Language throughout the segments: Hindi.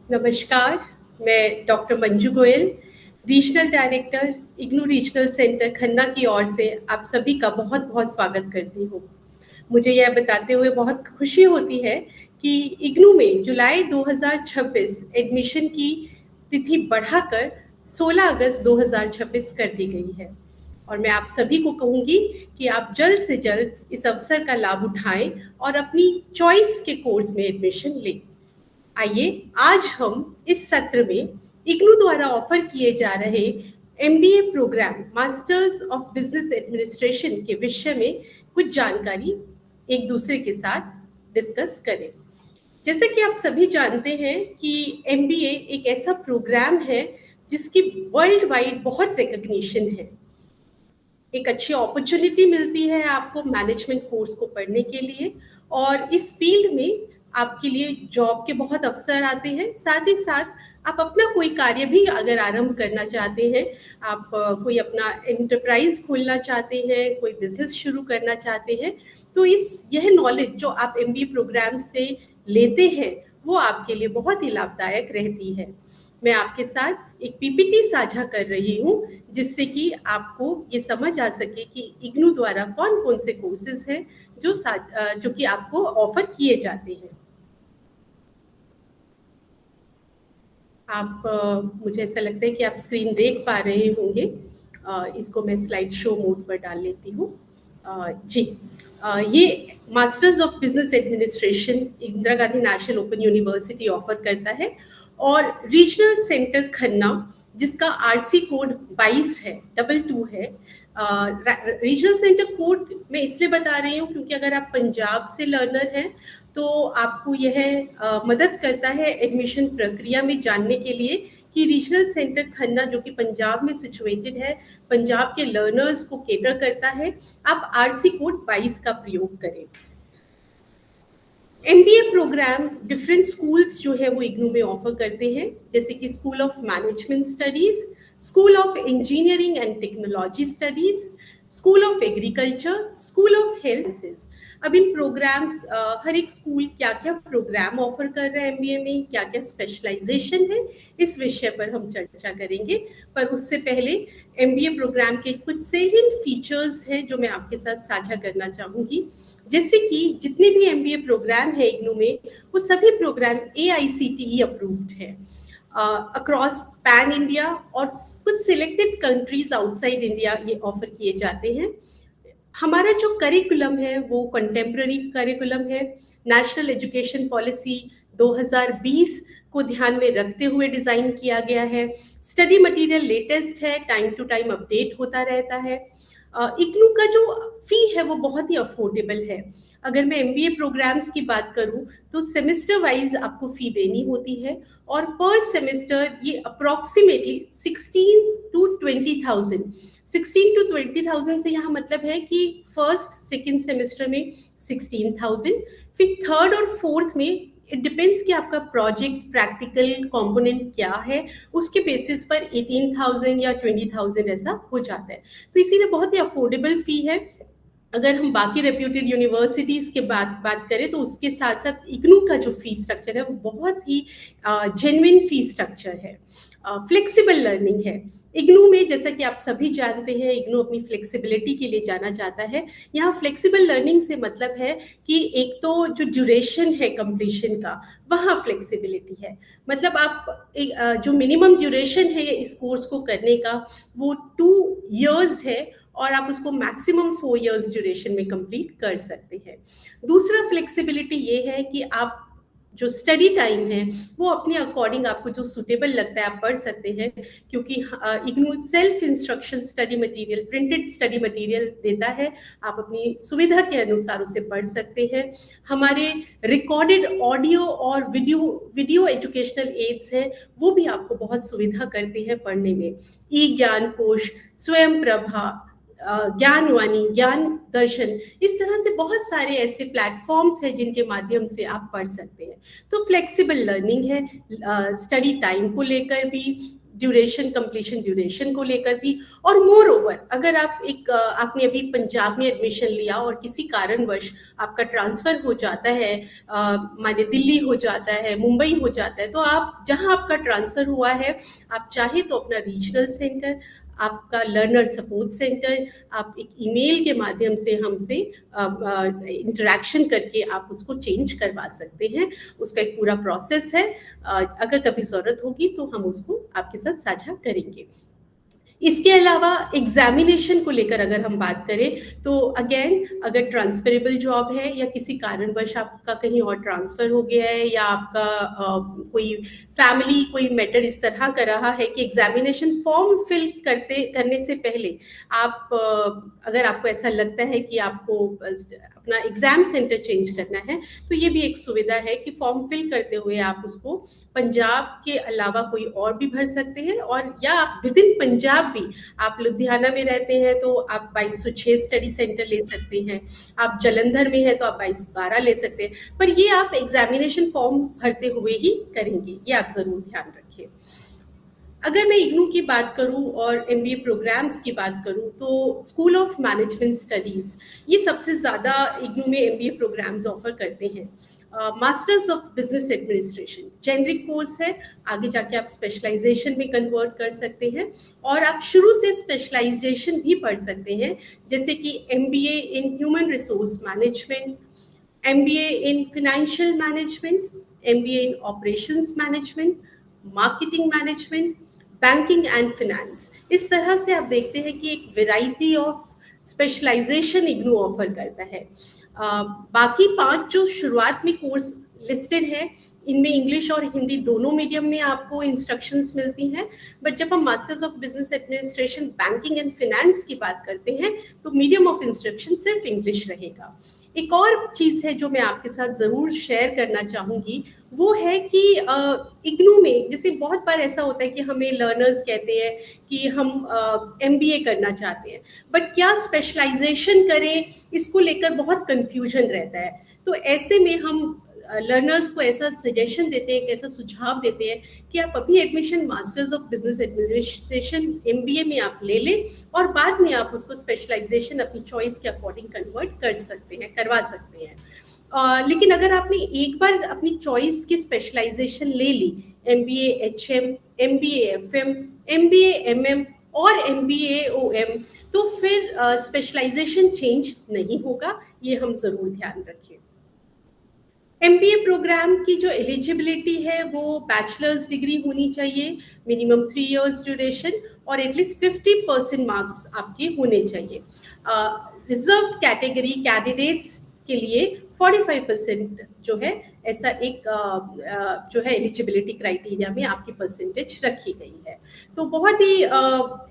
नमस्कार, मैं doctor Manju Goyal, regional director, IGNOU regional centre Khanna की ओर से आप सभी का बहुत-बहुत स्वागत करती हूँ। मुझे यह बताते हुए बहुत खुशी होती है कि इग्नू में जुलाई 2026 एडमिशन की तिथि बढ़ाकर 16 अगस्त 2026 कर दी गई है और मैं आप सभी को कहूँगी कि आप जल्द से जल्द इस अवसर का लाभ उठाएं और अपनी चॉइस के कोर्स में एडमिशन लें। आइए आज हम इस सत्र में इग्नू द्वारा ऑफर किए जा रहे MBA programme masters of business administration के विषय में कुछ जानकारी एक दूसरे के साथ डिस्कस करें। जैसे कि आप सभी जानते हैं कि एमबीए एक ऐसा प्रोग्राम है जिसकी वर्ल्ड वाइड बहुत रिकग्निशन है। एक अच्छी अपॉर्चुनिटी मिलती है आपको मैनेजमेंट कोर्स को पढ़ने के लिए और इस फील्ड में आपके लिए जॉब के बहुत अवसर आते हैं। साथ ही साथ आप अपना कोई कार्य भी अगर आरंभ करना चाहते हैं, आप कोई अपना एंटरप्राइज खोलना चाहते हैं, कोई बिजनेस शुरू करना चाहते हैं, तो यह नॉलेज जो आप एमबीए प्रोग्राम से लेते हैं वो आपके लिए बहुत ही लाभदायक रहती है। मैं आपके साथ एक पीपीटी साझा कर रही हूँ जिससे कि आपको ये समझ आ सके कि इग्नू द्वारा कौन कौन से कोर्सेज हैं जो कि आपको ऑफर किए जाते हैं। मुझे ऐसा लगता है कि आप स्क्रीन देख पा रहे होंगे। इसको मैं स्लाइड शो मोड पर डाल लेती हूँ। जी, ये masters of business administration Indira Gandhi national open university offer करता है और रीजनल सेंटर खन्ना जिसका आरसी कोड 22 है, 22 है। रीजनल सेंटर कोड मैं इसलिए बता रही हूँ क्योंकि अगर आप पंजाब से लर्नर हैं तो आपको यह मदद करता है एडमिशन प्रक्रिया में जानने के लिए कि रीजनल सेंटर खन्ना जो कि पंजाब में सिचुएटेड है, पंजाब के लर्नर्स को केटर करता है। आप आरसी कोड 22 का प्रयोग करें। एमबीए प्रोग्राम डिफरेंट स्कूल्स जो है वो इग्नू में ऑफर करते हैं, जैसे कि school of management studies, school of engineering and technology studies, school of agriculture, school of health sciences. अब इन प्रोग्राम्स हर एक स्कूल क्या क्या प्रोग्राम ऑफर कर रहा है एमबीए में, क्या क्या स्पेशलाइजेशन है, इस विषय पर हम चर्चा करेंगे। पर उससे पहले एमबीए प्रोग्राम के कुछ सेलिएंट फीचर्स हैं जो मैं आपके साथ साझा करना चाहूँगी। जैसे कि जितने भी एमबीए प्रोग्राम है इग्नू में वो सभी प्रोग्राम एआईसीटीई अप्रूव्ड है अक्रॉस पैन इंडिया और कुछ सिलेक्टेड कंट्रीज आउटसाइड इंडिया ये ऑफर किए जाते हैं। हमारा जो करिकुलम है वो कंटेम्प्ररी करिकुलम है। नेशनल एजुकेशन पॉलिसी 2020 को ध्यान में रखते हुए डिज़ाइन किया गया है। स्टडी मटेरियल लेटेस्ट है, टाइम टू टाइम अपडेट होता रहता है। इग्नू का जो फी है वो बहुत ही अफोर्डेबल है। अगर मैं एमबीए प्रोग्राम्स की बात करूं तो सेमेस्टर वाइज आपको फी देनी होती है और पर सेमेस्टर ये अप्रॉक्सीमेटली 16 to 20,000 से यहाँ मतलब है कि फर्स्ट सेकेंड सेमेस्टर में 16,000, फिर थर्ड और फोर्थ में इट डिपेंड्स कि आपका प्रोजेक्ट प्रैक्टिकल कंपोनेंट क्या है, उसके बेसिस पर 18,000 या 20,000 ऐसा हो जाता है। तो इसीलिए बहुत ही अफोर्डेबल फी है। अगर हम बाकी रेप्यूटेड यूनिवर्सिटीज़ के बात करें तो उसके साथ साथ इग्नू का जो फी स्ट्रक्चर है वो बहुत ही जेन्युइन फी स्ट्रक्चर है। फ्लेक्सिबल लर्निंग है इग्नू में, जैसा कि आप सभी जानते हैं इग्नू अपनी फ्लेक्सिबिलिटी के लिए जाना जाता है। यहाँ फ्लेक्सिबल लर्निंग से मतलब है कि एक तो जो ड्यूरेशन है कंप्लीशन का वहाँ फ्लेक्सिबिलिटी है, मतलब आप जो मिनिमम ड्यूरेशन है इस कोर्स को करने का वो 2 years है और आप उसको मैक्सिमम 4 years ड्यूरेशन में कंप्लीट कर सकते हैं। दूसरा फ्लेक्सिबिलिटी ये है कि आप जो स्टडी टाइम है वो अपने अकॉर्डिंग आपको जो सुटेबल लगता है आप पढ़ सकते हैं, क्योंकि IGNOU self instruction study material, printed study material देता है। आप अपनी सुविधा के अनुसार उसे पढ़ सकते हैं। हमारे रिकॉर्डेड ऑडियो और वीडियो एजुकेशनल एड्स हैं, वो भी आपको बहुत सुविधा करते हैं पढ़ने में। ई ज्ञान कोश, स्वयं प्रभा, ज्ञानवाणी, ज्ञान दर्शन, इस तरह से बहुत सारे ऐसे प्लेटफॉर्म्स हैं जिनके माध्यम से आप पढ़ सकते हैं। तो फ्लेक्सिबल लर्निंग है स्टडी टाइम को लेकर भी, ड्यूरेशन, कंप्लीशन ड्यूरेशन को लेकर भी। और मोर ओवर, अगर आपने अभी पंजाब में एडमिशन लिया और किसी कारणवश आपका ट्रांसफ़र हो जाता है, माने दिल्ली हो जाता है, मुंबई हो जाता है, तो आप जहाँ आपका ट्रांसफ़र हुआ है, आप चाहे तो अपना रीजनल सेंटर, आपका लर्नर सपोर्ट सेंटर, आप एक ईमेल के माध्यम से हमसे इंटरेक्शन करके आप उसको चेंज करवा सकते हैं। उसका एक पूरा प्रोसेस है। अगर कभी ज़रूरत होगी तो हम उसको आपके साथ साझा करेंगे। इसके अलावा एग्जामिनेशन को लेकर अगर हम बात करें तो अगेन, अगर ट्रांसफरेबल जॉब है या किसी कारणवश आपका कहीं और ट्रांसफ़र हो गया है या आपका कोई फैमिली कोई मैटर इस तरह का रहा है कि एग्जामिनेशन फॉर्म फिल करने से पहले आप अगर आपको ऐसा लगता है कि आपको अपना एग्ज़ाम सेंटर चेंज करना है, तो ये भी एक सुविधा है कि फॉर्म फिल करते हुए आप उसको पंजाब के अलावा कोई और भी भर सकते हैं, और या आप विद इन पंजाब भी, आप लुधियाना में रहते हैं तो आप 2206 स्टडी सेंटर ले सकते हैं, आप जलंधर में हैं तो आप 2212 ले सकते हैं, पर ये आप एग्जामिनेशन फॉर्म भरते हुए ही करेंगे, ये आप ज़रूर ध्यान रखिए। अगर मैं इग्नू की बात करूं और एमबीए प्रोग्राम्स की बात करूं तो स्कूल ऑफ मैनेजमेंट स्टडीज़ ये सबसे ज़्यादा इग्नू में एमबीए प्रोग्राम्स ऑफर करते हैं। Masters of business administration generic course है, आगे जाके आप स्पेशलाइजेशन में कन्वर्ट कर सकते हैं, और आप शुरू से स्पेशलाइजेशन भी पढ़ सकते हैं, जैसे कि MBA in human resource management, MBA in financial management, MBA in operations management, marketing management, banking and finance. इस तरह से आप देखते हैं कि एक variety of specialisation IGNOU offer करता है। बाकी 5 जो शुरुआत में कोर्स लिस्टेड है, इनमें इंग्लिश और हिंदी दोनों मीडियम में आपको इंस्ट्रक्शंस मिलती हैं, बट जब हम masters of business administration banking and finance की बात करते हैं तो मीडियम ऑफ इंस्ट्रक्शन सिर्फ इंग्लिश रहेगा। एक और चीज़ है जो मैं आपके साथ ज़रूर शेयर करना चाहूँगी, वो है कि इग्नू में जैसे बहुत बार ऐसा होता है कि हमें लर्नर्स कहते हैं कि हम एमबीए करना चाहते हैं, बट क्या स्पेशलाइजेशन करें, इसको लेकर बहुत कन्फ्यूजन रहता है। तो ऐसे में हम लर्नर्स को ऐसा सजेशन देते हैं, ऐसा सुझाव देते हैं कि आप अभी admission masters of business administration MBA में आप ले लें, और बाद में आप उसको स्पेशलाइजेशन अपनी चॉइस के अकॉर्डिंग कन्वर्ट कर सकते हैं, करवा सकते हैं। लेकिन अगर आपने एक बार अपनी चॉइस की स्पेशलाइजेशन ले ली, MBA HM, MBA FM, MBA MM और एमबीए ओएम, तो फिर स्पेशलाइजेशन चेंज नहीं होगा, ये हम ज़रूर ध्यान रखें। एमबीए प्रोग्राम की जो एलिजिबिलिटी है वो बैचलर्स डिग्री होनी चाहिए, मिनिमम 3 इयर्स ड्यूरेशन, और एटलीस्ट 50% मार्क्स आपके होने चाहिए। रिजर्व कैटेगरी कैंडिडेट्स के लिए 45% जो है, ऐसा एक जो है एलिजिबिलिटी क्राइटेरिया में आपकी परसेंटेज रखी गई है। तो बहुत ही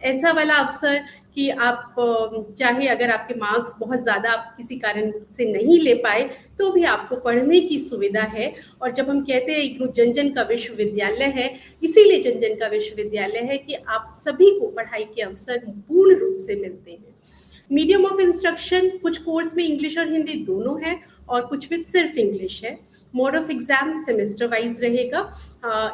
ऐसा वाला अवसर कि आप चाहे अगर आपके मार्क्स बहुत ज़्यादा आप किसी कारण से नहीं ले पाए तो भी आपको पढ़ने की सुविधा है। और जब हम कहते हैं इग्नू जन जन का विश्वविद्यालय है, इसीलिए जन जन का विश्वविद्यालय है कि आप सभी को पढ़ाई के अवसर पूर्ण रूप से मिलते हैं। मीडियम ऑफ इंस्ट्रक्शन कुछ कोर्स में इंग्लिश और हिंदी दोनों है, और कुछ में सिर्फ इंग्लिश है। Mode of exam semester wise रहेगा।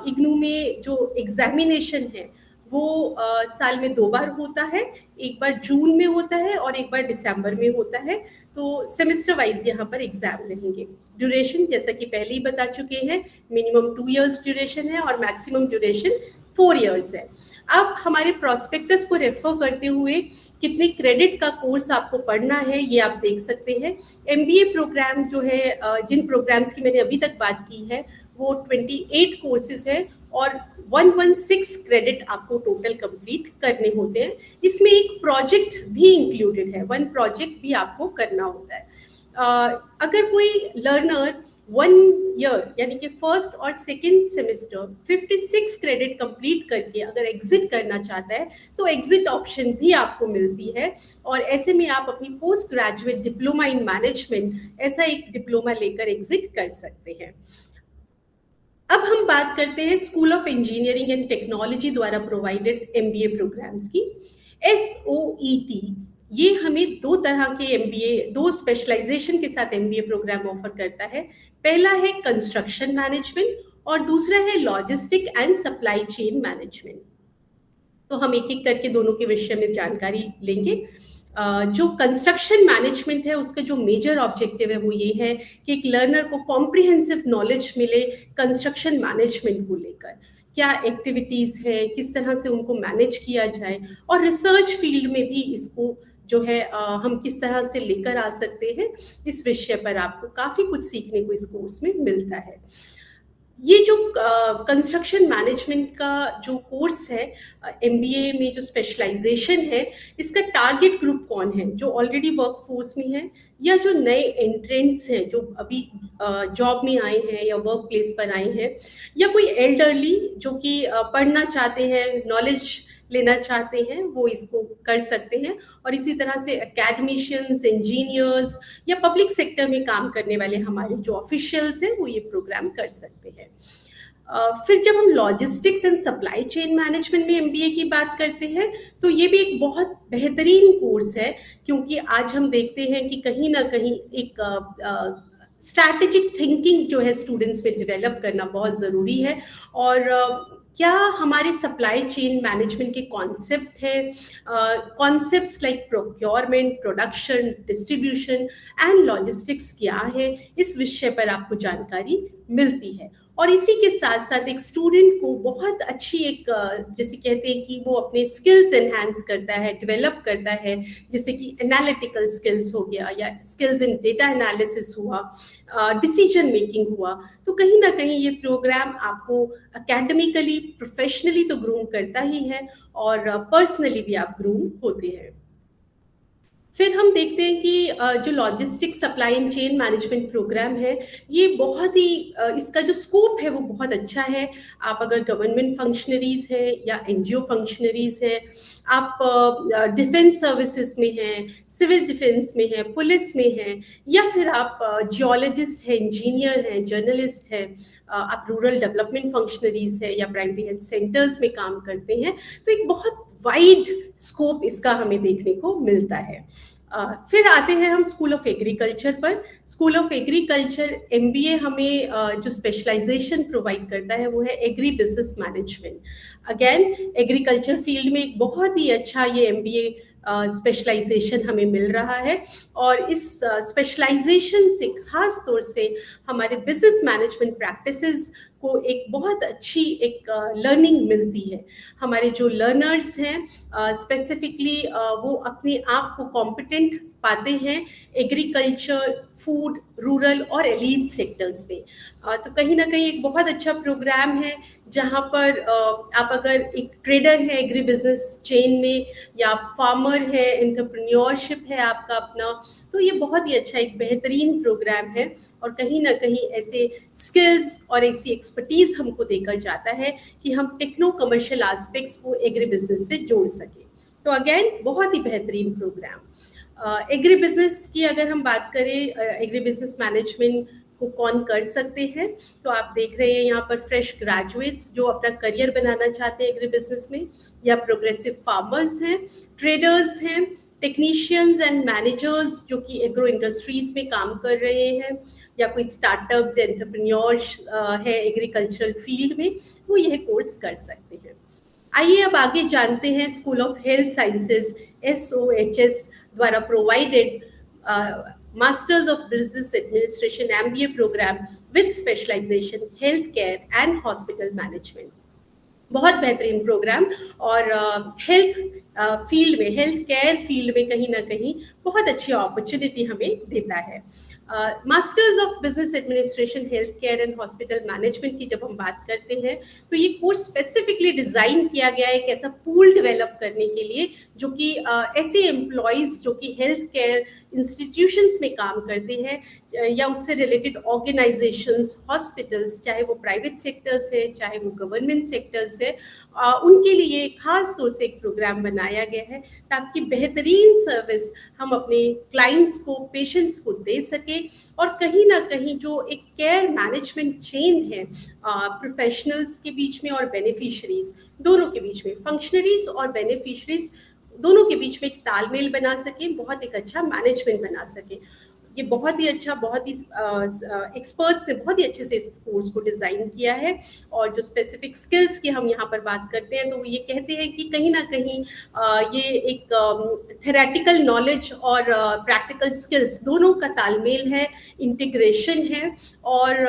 इग्नू में जो एग्जामिनेशन है वो साल में 2 बार होता है, एक बार जून में होता है और एक बार दिसंबर में होता है। तो सेमेस्टर वाइज यहाँ पर एग्जाम रहेंगे। ड्यूरेशन जैसा कि पहले ही बता चुके हैं, मिनिमम 2 इयर्स ड्यूरेशन है और मैक्सिमम ड्यूरेशन 4 इयर्स है। अब हमारे प्रोस्पेक्टस को रेफर करते हुए कितने क्रेडिट का कोर्स आपको पढ़ना है ये आप देख सकते हैं। एमबीए प्रोग्राम जो है, जिन प्रोग्राम्स की मैंने अभी तक बात की है, वो 28 कोर्सेज है और 116 क्रेडिट आपको टोटल कंप्लीट करने होते हैं। इसमें एक प्रोजेक्ट भी इंक्लूडेड है, 1 प्रोजेक्ट भी आपको करना होता है। अगर कोई लर्नर 1 ईयर यानी कि फर्स्ट और सेकेंड सेमेस्टर 56 क्रेडिट कंप्लीट करके अगर एग्जिट करना चाहता है तो एग्जिट ऑप्शन भी आपको मिलती है, और ऐसे में आप अपनी post graduate diploma in management ऐसा एक डिप्लोमा लेकर एग्जिट कर सकते हैं। अब हम बात करते हैं school of engineering and technology द्वारा प्रोवाइडेड एमबीए प्रोग्राम्स की। SOET ये हमें 2 तरह के एमबीए, 2 स्पेशलाइजेशन के साथ एमबीए प्रोग्राम ऑफर करता है। पहला है कंस्ट्रक्शन मैनेजमेंट और दूसरा है logistic and supply chain management. तो हम एक-एक करके दोनों के विषय में जानकारी लेंगे। जो कंस्ट्रक्शन मैनेजमेंट है उसका जो मेजर ऑब्जेक्टिव है वो ये है कि एक लर्नर को कॉम्प्रिहेंसिव नॉलेज मिले कंस्ट्रक्शन मैनेजमेंट को लेकर। क्या एक्टिविटीज़ है, किस तरह से उनको मैनेज किया जाए, और रिसर्च फील्ड में भी इसको जो है हम किस तरह से लेकर आ सकते हैं, इस विषय पर आपको काफ़ी कुछ सीखने को इस कोर्स में मिलता है। ये जो कंस्ट्रक्शन मैनेजमेंट का जो कोर्स है, एमबीए में जो स्पेशलाइजेशन है, इसका टारगेट ग्रुप कौन है? जो ऑलरेडी वर्क फोर्स में है, या जो नए एंट्रेंट्स हैं जो अभी जॉब में आए हैं या वर्क प्लेस पर आए हैं, या कोई एल्डरली जो कि पढ़ना चाहते हैं, नॉलेज लेना चाहते हैं, वो इसको कर सकते हैं। और इसी तरह से एकेडमिशियंस, इंजीनियर्स या पब्लिक सेक्टर में काम करने वाले हमारे जो ऑफिशियल्स हैं वो ये प्रोग्राम कर सकते हैं। फिर जब हम logistics and supply chain management में एमबीए की बात करते हैं, तो ये भी एक बहुत बेहतरीन कोर्स है, क्योंकि आज हम देखते हैं कि कहीं ना कहीं एक स्ट्रैटेजिक थिंकिंग जो है स्टूडेंट्स में डेवलप करना बहुत ज़रूरी है। और क्या हमारे सप्लाई चेन मैनेजमेंट के कॉन्सेप्ट है, concepts like procurement, production, distribution and logistics क्या है, इस विषय पर आपको जानकारी मिलती है। और इसी के साथ साथ एक स्टूडेंट को बहुत अच्छी एक जैसे कहते हैं कि वो अपने स्किल्स एनहांस करता है, डेवलप करता है, जैसे कि एनालिटिकल स्किल्स हो गया, या स्किल्स इन डेटा एनालिसिस हुआ, डिसीजन मेकिंग हुआ। तो कहीं ना कहीं ये प्रोग्राम आपको एकेडमिकली, प्रोफेशनली तो ग्रूम करता ही है, और पर्सनली भी आप ग्रूम होते हैं। फिर हम देखते हैं कि जो logistic supply and chain management programme है, ये बहुत ही इसका जो स्कोप है वो बहुत अच्छा है। आप अगर गवर्नमेंट फंक्शनरीज हैं या एनजीओ फंक्शनरीज हैं, आप डिफेंस सर्विसेज में हैं, सिविल डिफेंस में हैं, पुलिस में हैं, या फिर आप जियोलॉजिस्ट हैं, इंजीनियर हैं, जर्नलिस्ट हैं, आप रूरल डेवलपमेंट फंक्शनरीज हैं, या प्राइमरी हेल्थ सेंटर्स में काम करते हैं, तो एक बहुत वाइड स्कोप इसका हमें देखने को मिलता है। फिर आते हैं हम स्कूल ऑफ एग्रीकल्चर पर। स्कूल ऑफ एग्रीकल्चर एमबीए हमें जो स्पेशलाइजेशन प्रोवाइड करता है वो है agri business management. Again agriculture field में एक बहुत ही अच्छा ये एमबीए स्पेशलाइजेशन हमें मिल रहा है, और इस स्पेशलाइजेशन से खास तौर से हमारे बिजनेस मैनेजमेंट प्रैक्टिसेस को एक बहुत अच्छी एक लर्निंग मिलती है। हमारे जो लर्नर्स हैं स्पेसिफिकली वो अपने आप को कॉम्पिटेंट पाते हैं एग्रीकल्चर, फूड, रूरल और एलीट सेक्टर्स में। तो कहीं ना कहीं एक बहुत अच्छा प्रोग्राम है, जहाँ पर आप अगर एक ट्रेडर है एग्री बिजनेस चेन में, या आप फार्मर है, एंटरप्रेन्योरशिप है आपका अपना, तो ये बहुत ही अच्छा एक बेहतरीन प्रोग्राम है, और कहीं ना कहीं ऐसे स्किल्स और ऐसी एक्सपर्टीज हमको देकर जाता है कि हम टेक्नो कमर्शियल एस्पेक्ट्स को एग्री बिजनेस से जोड़ सकें। तो अगेन बहुत ही बेहतरीन प्रोग्राम। एग्री बिजनेस की अगर हम बात करें, एग्री बिजनेस मैनेजमेंट को कौन कर सकते हैं, तो आप देख रहे हैं यहाँ पर फ्रेश ग्रेजुएट्स जो अपना करियर बनाना चाहते हैं एग्री बिजनेस में, या प्रोग्रेसिव फार्मर्स हैं, ट्रेडर्स हैं, टेक्नीशियंस एंड मैनेजर्स जो कि एग्रो इंडस्ट्रीज में काम कर रहे हैं, या कोई स्टार्टअप्स या एंटरप्रेन्योर्स है एग्रीकल्चरल फील्ड में, वो यह कोर्स कर सकते हैं। आइए अब आगे जानते हैं school of health sciences SOHS द्वारा provided masters of business administration MBA programme with specialisation health care and hospital management. बहुत बेहतरीन प्रोग्राम, और हेल्थ फील्ड में, हेल्थ केयर फील्ड में कहीं ना कहीं बहुत अच्छी अपॉर्चुनिटी हमें देता है। Masters of business administration health care and hospital management की जब हम बात करते हैं, तो ये कोर्स स्पेसिफिकली डिज़ाइन किया गया है एक ऐसा पूल डेवलप करने के लिए, जो कि ऐसे एम्प्लॉयज़ जो कि हेल्थ केयर इंस्टीट्यूशंस में काम करते हैं, या उससे रिलेटेड ऑर्गेनाइजेशंस, हॉस्पिटल्स, चाहे वो प्राइवेट सेक्टर्स है चाहे वो गवर्नमेंट सेक्टर्स है, उनके लिए खास तौर से एक प्रोग्राम बनाया गया है, ताकि बेहतरीन सर्विस हम अपने क्लाइंट्स को, पेशेंट्स को दे सकें, और कहीं ना कहीं जो एक केयर मैनेजमेंट चेन है प्रोफेशनल्स के बीच में और बेनिफिशरीज दोनों के बीच में, फंक्शनरीज और बेनिफिशरीज दोनों के बीच में एक तालमेल बना सकें, बहुत एक अच्छा मैनेजमेंट बना सकें। ये बहुत ही अच्छा, बहुत ही एक्सपर्ट्स से बहुत ही अच्छे से इस कोर्स को डिज़ाइन किया है। और जो स्पेसिफिक स्किल्स की हम यहाँ पर बात करते हैं, तो वो ये कहते हैं कि कहीं ना कहीं ये एक थेरेटिकल नॉलेज और प्रैक्टिकल स्किल्स दोनों का तालमेल है, इंटीग्रेशन है। और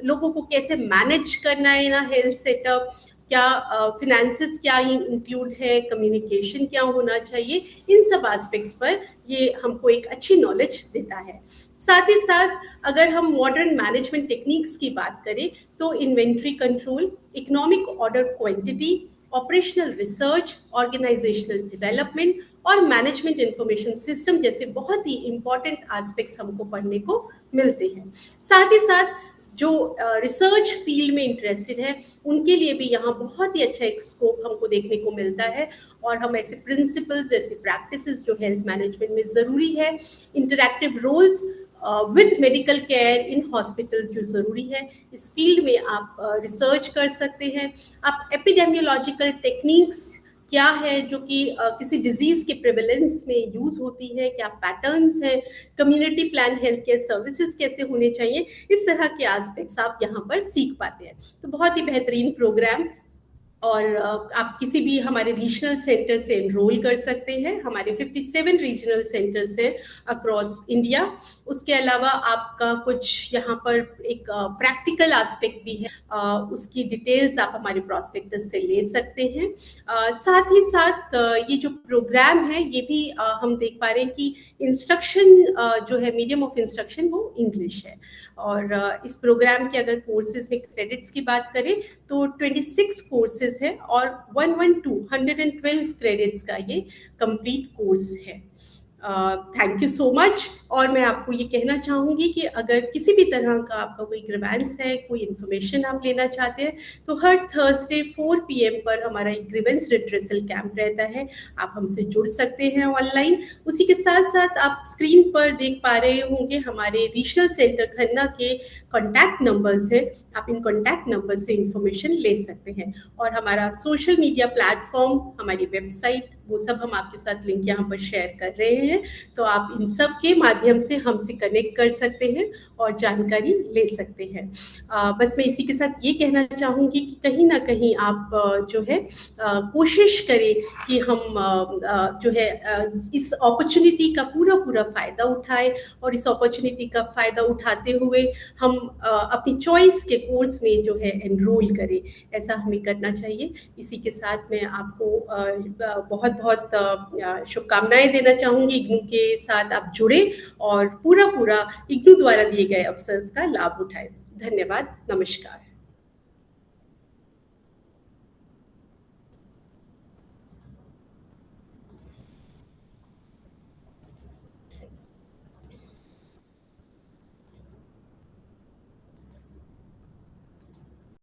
लोगों को कैसे मैनेज करना है ना हेल्थ सेटअप, क्या फिनेंसेस क्या इंक्लूड है, कम्युनिकेशन क्या होना चाहिए, इन सब एस्पेक्ट्स पर ये हमको एक अच्छी नॉलेज देता है। साथ ही साथ अगर हम मॉडर्न मैनेजमेंट टेक्निक्स की बात करें, तो inventory control, economic order quantity, operational research, organisational development और मैनेजमेंट इंफॉर्मेशन सिस्टम जैसे बहुत ही इंपॉर्टेंट एस्पेक्ट्स हमको पढ़ने को मिलते हैं। साथ ही साथ जो रिसर्च फील्ड में इंटरेस्टेड है, उनके लिए भी यहाँ बहुत ही अच्छा एक स्कोप हमको देखने को मिलता है। और हम ऐसे प्रिंसिपल्स, ऐसे प्रैक्टिसेस जो हेल्थ मैनेजमेंट में ज़रूरी है, interactive roles with medical care in hospital जो ज़रूरी है, इस फील्ड में आप रिसर्च कर सकते हैं। आप एपिडेमियोलॉजिकल टेक्निक्स क्या है जो कि किसी डिजीज के प्रेवलेंस में यूज होती है, क्या पैटर्न्स हैं, community plan health care services कैसे होने चाहिए, इस तरह के एस्पेक्ट्स आप यहाँ पर सीख पाते हैं। तो बहुत ही बेहतरीन प्रोग्राम। और आप किसी भी हमारे रीजनल सेंटर से एनरोल कर सकते हैं। हमारे 57 रीजनल सेंटर्स हैं अक्रॉस इंडिया। उसके अलावा आपका कुछ यहाँ पर एक प्रैक्टिकल एस्पेक्ट भी है, उसकी डिटेल्स आप हमारे प्रॉस्पेक्टस से ले सकते हैं। साथ ही साथ ये जो प्रोग्राम है, ये भी हम देख पा रहे हैं कि इंस्ट्रक्शन जो है, मीडियम ऑफ इंस्ट्रक्शन वो इंग्लिश है। और इस प्रोग्राम के अगर कोर्सेज में क्रेडिट्स की बात करें, तो 26 कोर्सेज है और 112 क्रेडिट्स का ये कंप्लीट कोर्स है। Thank you so much. और मैं आपको ये कहना चाहूँगी कि अगर किसी भी तरह का आपका कोई ग्रीवेंस है, कोई इन्फॉर्मेशन आप लेना चाहते हैं, तो हर थर्सडे 4 PM पर हमारा एक ग्रीवेंस रिट्रेसल कैंप रहता है। आप हमसे जुड़ सकते हैं ऑनलाइन। उसी के साथ साथ आप स्क्रीन पर देख पा रहे होंगे हमारे रीजनल सेंटर खन्ना के कॉन्टैक्ट नंबर्स हैं। आप इन कॉन्टैक्ट नंबर से इंफॉर्मेशन ले सकते हैं। और हमारा सोशल मीडिया प्लेटफॉर्म, हमारी वेबसाइट, वो सब हम आपके साथ लिंक यहाँ पर शेयर कर रहे हैं। तो आप इन सब के माध्यम से हमसे कनेक्ट कर सकते हैं और जानकारी ले सकते हैं। बस मैं इसी के साथ ये कहना चाहूँगी कि कहीं ना कहीं आप जो है कोशिश करें कि हम जो है इस अपॉर्चुनिटी का पूरा पूरा फ़ायदा उठाएं। और इस अपॉर्चुनिटी का फ़ायदा उठाते हुए हम अपनी चॉइस के कोर्स में जो है एनरोल करें, ऐसा हमें करना चाहिए। इसी के साथ मैं आपको बहुत बहुत शुभकामनाएं देना चाहूँगी। इग्नू के साथ आप जुड़े और पूरा पूरा इग्नू द्वारा दिए गए अवसर का लाभ उठाएं। धन्यवाद, नमस्कार।